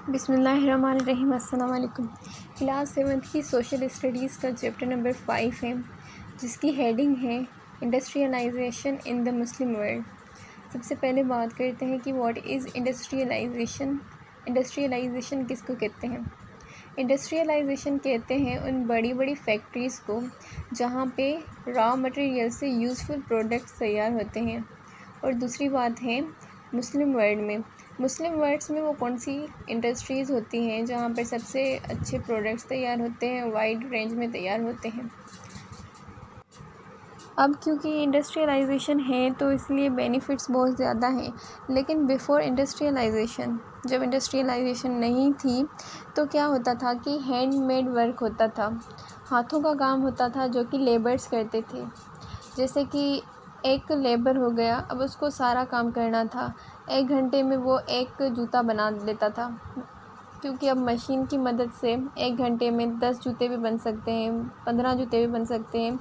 बिस्मिल्लाहिर्रहमानिर्रहीम। अस्सलाम वालेकुम। क्लास 7th की सोशल स्टडीज़ का चैप्टर नंबर 5 है, जिसकी हेडिंग है industrialization in the Muslim world. सबसे पहले बात करते हैं कि व्हाट इज़ इंडस्ट्रियलाइजेशन। इंडस्ट्रियलाइजेशन किसको कहते हैं? इंडस्ट्रियलाइजेशन कहते हैं उन बड़ी बड़ी फैक्ट्रीज़ को जहाँ पे रॉ मटेरियल से यूज़फुल प्रोडक्ट्स तैयार होते हैं। और दूसरी बात है मुस्लिम वर्ल्ड्स में वो कौन सी इंडस्ट्रीज़ होती हैं जहाँ पर सबसे अच्छे प्रोडक्ट्स तैयार होते हैं, वाइड रेंज में तैयार होते हैं। अब क्योंकि इंडस्ट्रियलाइजेशन है तो इसलिए बेनिफिट्स बहुत ज़्यादा हैं, लेकिन बिफ़ोर इंडस्ट्रियलाइजेशन, जब इंडस्ट्रियलाइजेशन नहीं थी तो क्या होता था कि हैंडमेड वर्क होता था, हाथों का काम होता था जो कि लेबर्स करते थे। जैसे कि एक लेबर हो गया, अब उसको सारा काम करना था, 1 घंटे में वो एक जूता बना लेता था, क्योंकि अब मशीन की मदद से 1 घंटे में 10 जूते भी बन सकते हैं, 15 जूते भी बन सकते हैं।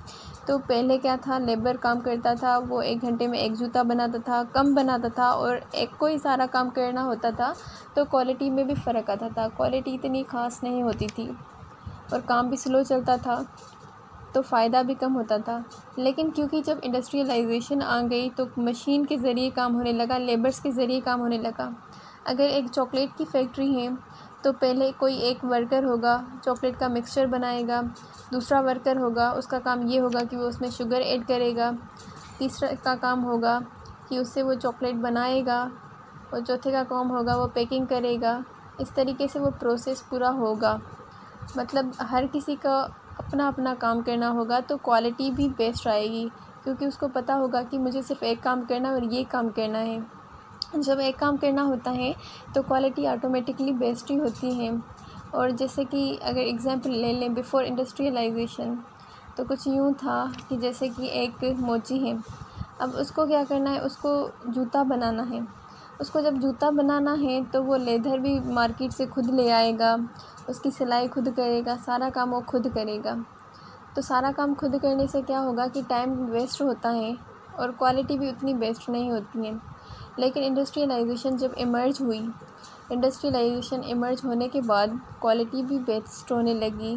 तो पहले क्या था, लेबर काम करता था, वो 1 घंटे में 1 जूता बनाता था, कम बनाता था और एक को ही सारा काम करना होता था, तो क्वालिटी में भी फ़र्क आता था। क्वालिटी इतनी ख़ास नहीं होती थी और काम भी स्लो चलता था, तो फ़ायदा भी कम होता था। लेकिन क्योंकि जब इंडस्ट्रियलाइजेशन आ गई तो मशीन के ज़रिए काम होने लगा, लेबर्स के ज़रिए काम होने लगा। अगर एक चॉकलेट की फैक्ट्री है तो पहले कोई एक वर्कर होगा, चॉकलेट का मिक्सचर बनाएगा, दूसरा वर्कर होगा, उसका काम ये होगा कि वो उसमें शुगर ऐड करेगा, तीसरा का काम होगा कि उससे वो चॉकलेट बनाएगा, और चौथे का काम होगा वो पैकिंग करेगा। इस तरीके से वो प्रोसेस पूरा होगा। मतलब हर किसी का अपना अपना काम करना होगा, तो क्वालिटी भी बेस्ट आएगी, क्योंकि उसको पता होगा कि मुझे सिर्फ एक काम करना है और ये काम करना है। जब एक काम करना होता है तो क्वालिटी ऑटोमेटिकली बेस्ट ही होती है। और जैसे कि अगर एग्ज़ाम्पल ले लें बिफ़ोर इंडस्ट्रियलाइजेशन, तो कुछ यूँ था कि जैसे कि एक मोची है, अब उसको क्या करना है, उसको जूता बनाना है। उसको जब जूता बनाना है तो वो लेदर भी मार्केट से खुद ले आएगा, उसकी सिलाई खुद करेगा, सारा काम वो खुद करेगा। तो सारा काम खुद करने से क्या होगा कि टाइम वेस्ट होता है और क्वालिटी भी उतनी बेस्ट नहीं होती है। लेकिन इंडस्ट्रियलाइजेशन जब इंडस्ट्रियलाइजेशन इमर्ज होने के बाद क्वालिटी भी बेस्ट होने लगी,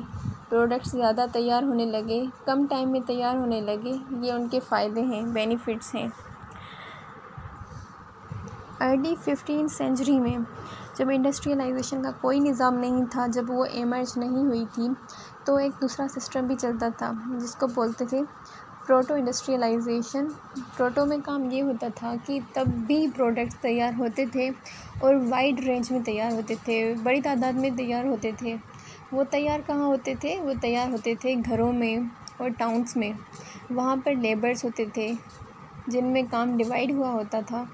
प्रोडक्ट्स ज़्यादा तैयार होने लगे, कम टाइम में तैयार होने लगे। ये उनके फ़ायदे हैं, बेनिफिट्स हैं। अर्ली 15वीं सेंचुरी में जब इंडस्ट्रियलाइजेशन का कोई निज़ाम नहीं था, जब वो इमर्ज नहीं हुई थी, तो एक दूसरा सिस्टम भी चलता था जिसको बोलते थे प्रोटो इंडस्ट्रियलाइजेशन। प्रोटो में काम ये होता था कि तब भी प्रोडक्ट्स तैयार होते थे और वाइड रेंज में तैयार होते थे, बड़ी तादाद में तैयार होते थे। वो तैयार कहाँ होते थे? वो तैयार होते थे घरों में और टाउन्स में। वहाँ पर लेबर्स होते थे जिनमें काम डिवाइड हुआ होता था,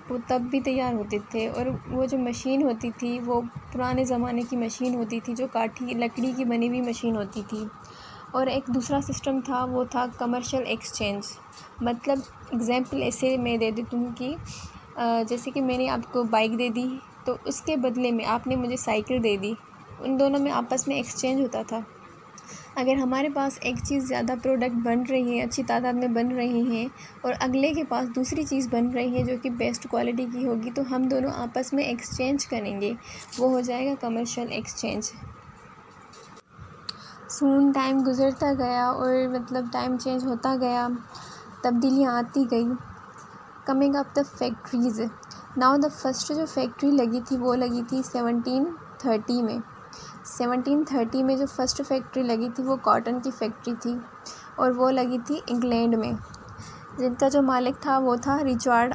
वो तब भी तैयार होते थे। और वो जो मशीन होती थी वो पुराने ज़माने की मशीन होती थी, जो काठी लकड़ी की बनी हुई मशीन होती थी। और एक दूसरा सिस्टम था, वो था कमर्शियल एक्सचेंज। मतलब एग्ज़ाम्पल ऐसे मैं दे देती हूँ कि जैसे कि मैंने आपको बाइक दे दी, तो उसके बदले में आपने मुझे साइकिल दे दी। उन दोनों में आपस में एक्सचेंज होता था। अगर हमारे पास एक चीज़ ज़्यादा प्रोडक्ट बन रही है, अच्छी तादाद में बन रही हैं, और अगले के पास दूसरी चीज़ बन रही है जो कि बेस्ट क्वालिटी की होगी, तो हम दोनों आपस में एक्सचेंज करेंगे, वो हो जाएगा कमर्शियल एक्सचेंज। सून टाइम गुज़रता गया और मतलब टाइम चेंज होता गया, तब्दीलियाँ आती गई। Coming up the factories. Now the first जो फैक्ट्री लगी थी वो लगी थी 1730 में। 1730 में जो फर्स्ट फैक्ट्री लगी थी वो कॉटन की फैक्ट्री थी, और वो लगी थी इंग्लैंड में, जिनका जो मालिक था वो था रिचर्ड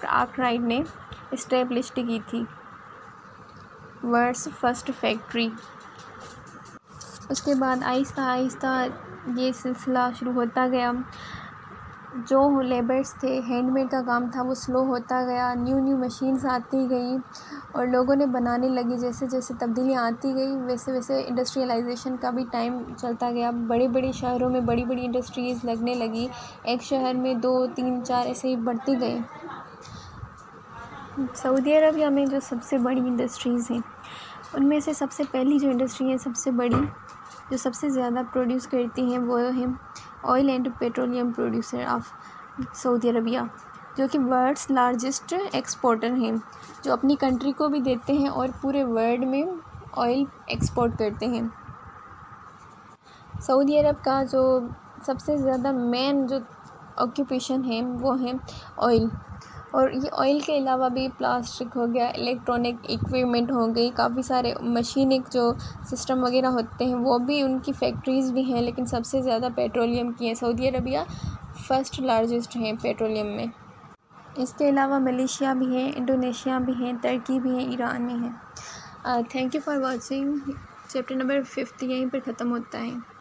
आर्कराइट ने इस्टेब्लिश की थी वर्ल्ड्स फर्स्ट फैक्ट्री। उसके बाद आहिस्ता आहिस्ता ये सिलसिला शुरू होता गया। जो लेबर्स थे, हैंडमेड का काम था, वो स्लो होता गया। न्यू मशीन्स आती गई और लोगों ने बनाने लगी। जैसे जैसे तब्दीलियाँ आती गई वैसे वैसे इंडस्ट्रियलाइजेशन का भी टाइम चलता गया। बड़े बड़े शहरों में बड़ी बड़ी इंडस्ट्रीज़ लगने लगी। एक शहर में 2, 3, 4 ऐसे ही बढ़ती गई। सऊदी अरबिया में जो सबसे बड़ी इंडस्ट्रीज़ हैं, उनमें से सबसे पहली जो इंडस्ट्री है, सबसे बड़ी, जो सबसे ज़्यादा प्रोड्यूस करती हैं, वो है oil and petroleum producer of Saudi Arabia. जो कि वर्ल्ड्स लार्जेस्ट एक्सपोर्टर हैं, जो अपनी कंट्री को भी देते हैं और पूरे वर्ल्ड में ऑयल एक्सपोर्ट करते हैं। सऊदी अरब का जो सबसे ज़्यादा मेन जो ऑक्यूपेशन है वो है ऑयल। और ये ऑयल के अलावा भी प्लास्टिक हो गया, इलेक्ट्रॉनिक इक्विपमेंट हो गई, काफ़ी सारे मशीनिक जो सिस्टम वगैरह होते हैं वो भी, उनकी फैक्ट्रीज़ भी हैं, लेकिन सबसे ज़्यादा पेट्रोलियम की है। सऊदी अरबिया फर्स्ट लार्जेस्ट है पेट्रोलियम में। इसके अलावा मलेशिया भी है, इंडोनेशिया भी है, तुर्की भी है, ईरान भी है। Thank you for watching. Chapter number 5 यहीं पर ख़त्म होता है।